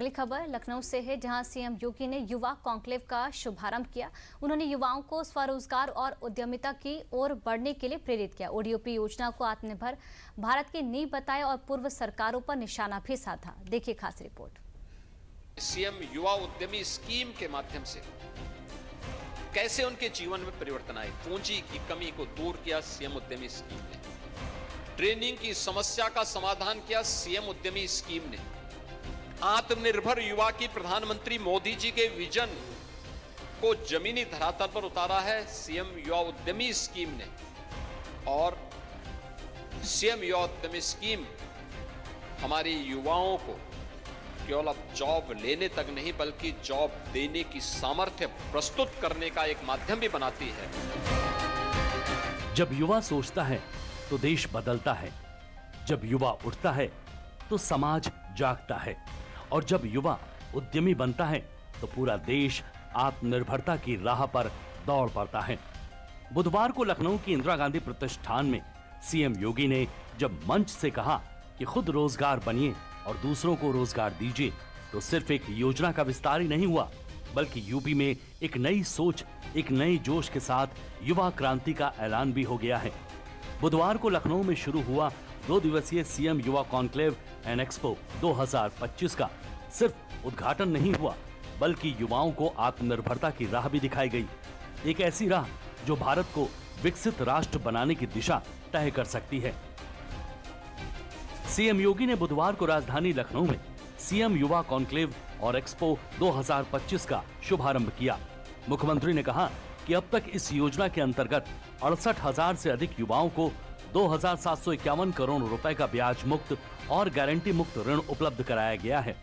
अगली खबर लखनऊ से है, जहां सीएम योगी ने युवा कॉन्क्लेव का शुभारंभ किया। उन्होंने युवाओं को स्वरोजगार और उद्यमिता की ओर बढ़ने के लिए प्रेरित किया। ओडीओपी योजना को आत्मनिर्भर भारत की नींव बताया और पूर्व सरकारों पर निशाना भी साधा। देखिए खास रिपोर्ट। सीएम युवा उद्यमी स्कीम के माध्यम से कैसे उनके जीवन में परिवर्तन आए, पूंजी की कमी को दूर किया सीएम उद्यमी स्कीम ने। ट्रेनिंग की समस्या का समाधान किया सीएम उद्यमी स्कीम ने। आत्मनिर्भर युवा की प्रधानमंत्री मोदी जी के विजन को जमीनी धरातल पर उतारा है सीएम युवा उद्यमी स्कीम ने। और सीएम युवा उद्यमी स्कीम हमारे युवाओं को केवल अब जॉब लेने तक नहीं बल्कि जॉब देने की सामर्थ्य प्रस्तुत करने का एक माध्यम भी बनाती है। जब युवा सोचता है तो देश बदलता है, जब युवा उठता है तो समाज जागता है, और जब युवा उद्यमी बनता है तो पूरा देश आत्मनिर्भरता की राह पर दौड़ पड़ता है। बुधवार को लखनऊ की इंदिरा गांधी प्रतिष्ठान में सीएम योगी ने जब मंच से कहा कि खुद रोजगार बनिए और दूसरों को रोजगार दीजिए, तो सिर्फ एक योजना का विस्तार ही नहीं हुआ, बल्कि यूपी में एक नई सोच, एक नए जोश के साथ युवा क्रांति का ऐलान भी हो गया है। बुधवार को लखनऊ में शुरू हुआ 2 दिवसीय सीएम युवा कॉन्क्लेव एंड एक्सपो 2025 का सिर्फ उद्घाटन नहीं हुआ, बल्कि युवाओं को आत्मनिर्भरता की राह भी दिखाई गई। एक ऐसी राह जो भारत को विकसित राष्ट्र बनाने की दिशा तय कर सकती है। सीएम योगी ने बुधवार को राजधानी लखनऊ में सीएम युवा कॉन्क्लेव और एक्सपो 2025 का शुभारंभ किया। मुख्यमंत्री ने कहा कि अब तक इस योजना के अंतर्गत 68,000 से अधिक युवाओं को 2,751 करोड़ रुपए का ब्याज मुक्त और गारंटी मुक्त ऋण उपलब्ध कराया गया है।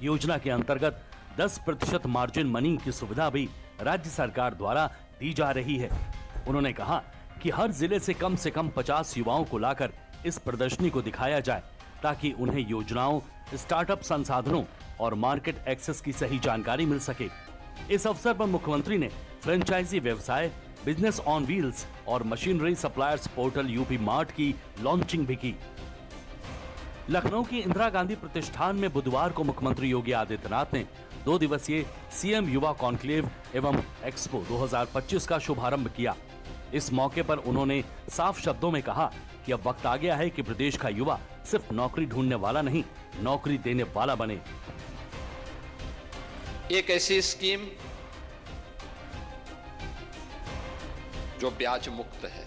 योजना के अंतर्गत 10% मार्जिन मनी की सुविधा भी राज्य सरकार द्वारा दी जा रही है। उन्होंने कहा कि हर जिले से कम 50 युवाओं को लाकर इस प्रदर्शनी को दिखाया जाए, ताकि उन्हें योजनाओं, स्टार्टअप संसाधनों और मार्केट एक्सेस की सही जानकारी मिल सके। इस अवसर पर मुख्यमंत्री ने फ्रेंचाइजी व्यवसाय, बिजनेस ऑन व्हील्स और machinery suppliers portal UP mart की लॉन्चिंग भी की। लखनऊ की इंदिरा गांधी प्रतिष्ठान में बुधवार को मुख्यमंत्री योगी आदित्यनाथ ने 2 दिवसीय सीएम युवा कॉन्क्लेव एवं एक्सपो 2025 का शुभारंभ किया। इस मौके पर उन्होंने साफ शब्दों में कहा कि अब वक्त आ गया है कि प्रदेश का युवा सिर्फ नौकरी ढूंढने वाला नहीं, नौकरी देने वाला बने। एक ऐसी स्कीम जो ब्याज मुक्त है,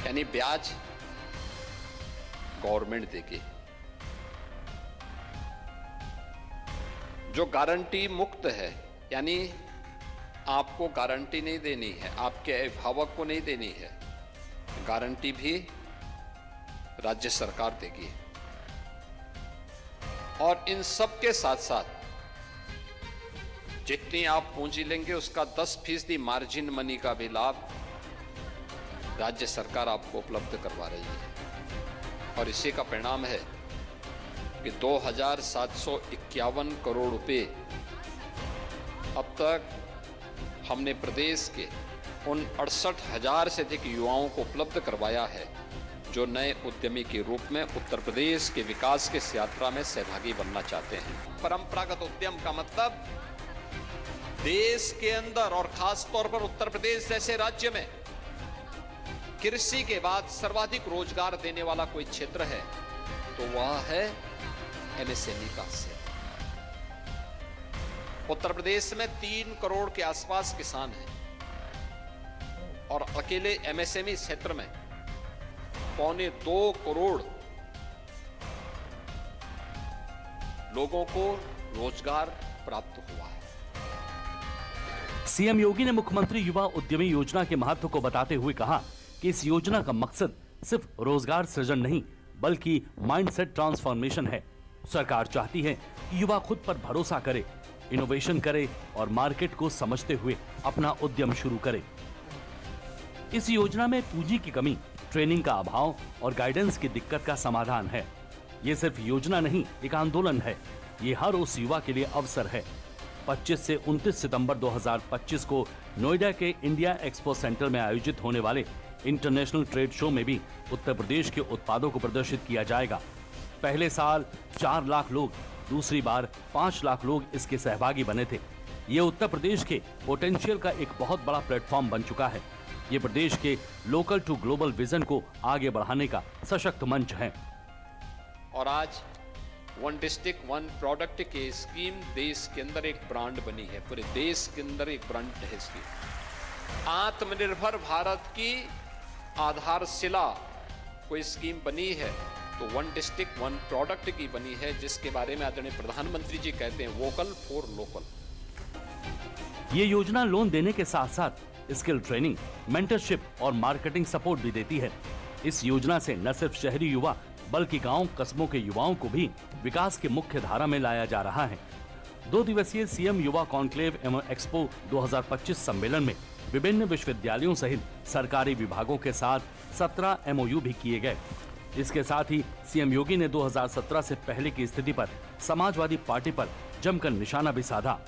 यानी ब्याज गवर्नमेंट देगी। जो गारंटी मुक्त है, यानी आपको गारंटी नहीं देनी है, आपके अभिभावक को नहीं देनी है, गारंटी भी राज्य सरकार देगी। और इन सब के साथ साथ जितनी आप पूंजी लेंगे उसका 10% मार्जिन मनी का भी लाभ राज्य सरकार आपको उपलब्ध करवा रही है। और इसी का परिणाम है कि 2,751 करोड़ रुपए अब तक हमने प्रदेश के उन 68,000 से अधिक युवाओं को उपलब्ध करवाया है, जो नए उद्यमी के रूप में उत्तर प्रदेश के विकास के इस यात्रा में सहभागी बनना चाहते हैं। परंपरागत उद्यम का मतलब देश के अंदर और खास तौर पर उत्तर प्रदेश जैसे राज्य में कृषि के बाद सर्वाधिक रोजगार देने वाला कोई क्षेत्र है तो वह है एमएसएमई का क्षेत्र। उत्तर प्रदेश में 3 करोड़ के आसपास किसान हैं और अकेले एमएसएमई क्षेत्र में 1.25 करोड़ लोगों को रोजगार प्राप्त हुआ है। सीएम योगी ने मुख्यमंत्री युवा उद्यमी योजना के महत्व को बताते हुए कहा कि इस योजना का मकसद सिर्फ रोजगार सृजन नहीं, बल्कि माइंडसेट ट्रांसफॉर्मेशन है। सरकार चाहती है कि युवा खुद पर भरोसा करे, इनोवेशन करे और मार्केट को समझते हुए अपना उद्यम शुरू करे। इस योजना में पूंजी की कमी, ट्रेनिंग का अभाव और गाइडेंस की दिक्कत का समाधान है। ये सिर्फ योजना नहीं, एक आंदोलन है। ये हर उस युवा के लिए अवसर है। 25 से 29 सितंबर 2025 को नोएडा के इंडिया एक्सपो सेंटर में आयोजित होने वाले इंटरनेशनल ट्रेड शो में भी उत्तर प्रदेश के उत्पादों को प्रदर्शित किया जाएगा। पहले साल 4 लाख लोग, दूसरी बार 5 लाख लोग इसके सहभागी बने थे। ये उत्तर प्रदेश के पोटेंशियल का एक बहुत बड़ा प्लेटफॉर्म बन चुका है। ये प्रदेश के लोकल टू ग्लोबल विजन को आगे बढ़ाने का सशक्त मंच है। और आज वन डिस्ट्रिक्ट वन प्रोडक्ट की स्कीम देश के अंदर एक ब्रांड बनी है, पूरे देश के अंदर एक ब्रांड है स्कीम। आत्मनिर्भर भारत की आधारशिला कोई स्कीम बनी है तो वन डिस्ट्रिक्ट वन प्रोडक्ट की बनी है, जिसके बारे में आदरणीय प्रधानमंत्री जी कहते हैं वोकल फॉर लोकल। ये योजना लोन देने के साथ साथ स्किल ट्रेनिंग, मेंटरशिप और मार्केटिंग सपोर्ट भी देती है। इस योजना से न सिर्फ शहरी युवा बल्कि गांव कस्बों के युवाओं को भी विकास के मुख्य धारा में लाया जा रहा है। 2 दिवसीय सीएम युवा कॉन्क्लेव एवं एक्सपो 2025 सम्मेलन में विभिन्न विश्वविद्यालयों सहित सरकारी विभागों के साथ 17 MOU भी किए गए। इसके साथ ही सीएम योगी ने 2017 से पहले की स्थिति पर समाजवादी पार्टी पर जमकर निशाना भी साधा।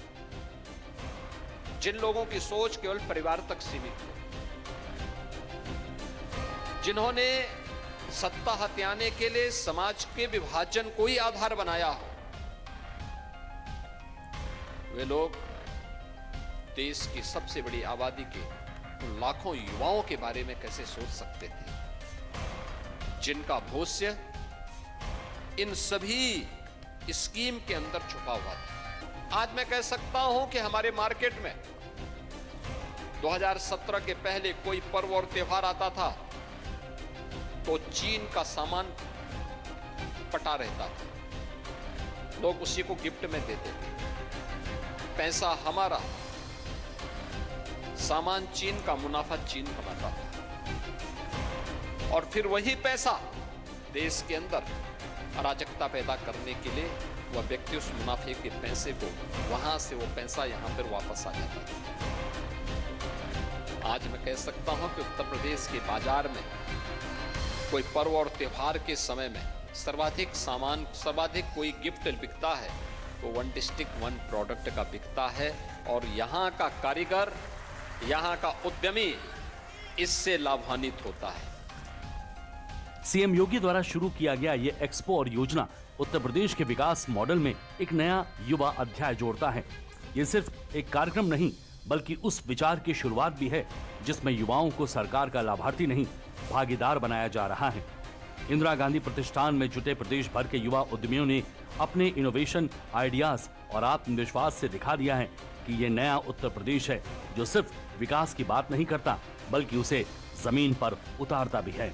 जिन लोगों की सोच केवल परिवार तक सीमित है, जिन्होंने सत्ता हथियाने के लिए समाज के विभाजन को ही आधार बनाया हो, वे लोग देश की सबसे बड़ी आबादी के उन लाखों युवाओं के बारे में कैसे सोच सकते थे जिनका भविष्य इन सभी स्कीम के अंदर छुपा हुआ था। आज मैं कह सकता हूं कि हमारे मार्केट में 2017 के पहले कोई पर्व और त्योहार आता था तो चीन का सामान पटा रहता था, लोग उसी को गिफ्ट में देते थे। पैसा हमारा, सामान चीन का, मुनाफा चीन कमाता था। और फिर वही पैसा देश के अंदर अराजकता पैदा करने के लिए वह व्यक्ति उस मुनाफे के पैसे को, वहां से वो पैसा यहां पर वापस आ जाता था। आज मैं कह सकता हूं कि उत्तर प्रदेश के बाजार में कोई पर्व और त्योहार के समय में सर्वाधिक सामान, सर्वाधिक कोई गिफ्ट बिकता है तो वन डिस्ट्रिक्ट वन प्रोडक्ट का बिकता है। और यहाँ का कारीगर, यहाँ का उद्यमी इससे लाभान्वित होता है। सीएम योगी द्वारा शुरू किया गया ये एक्सपो और योजना उत्तर प्रदेश के विकास मॉडल में एक नया युवा अध्याय जोड़ता है। ये सिर्फ एक कार्यक्रम नहीं बल्कि उस विचार की शुरुआत भी है जिसमें युवाओं को सरकार का लाभार्थी नहीं भागीदार बनाया जा रहा है। इंदिरा गांधी प्रतिष्ठान में जुटे प्रदेश भर के युवा उद्यमियों ने अपने इनोवेशन, आइडियाज और आत्मविश्वास से दिखा दिया है कि ये नया उत्तर प्रदेश है जो सिर्फ विकास की बात नहीं करता बल्कि उसे जमीन पर उतारता भी है।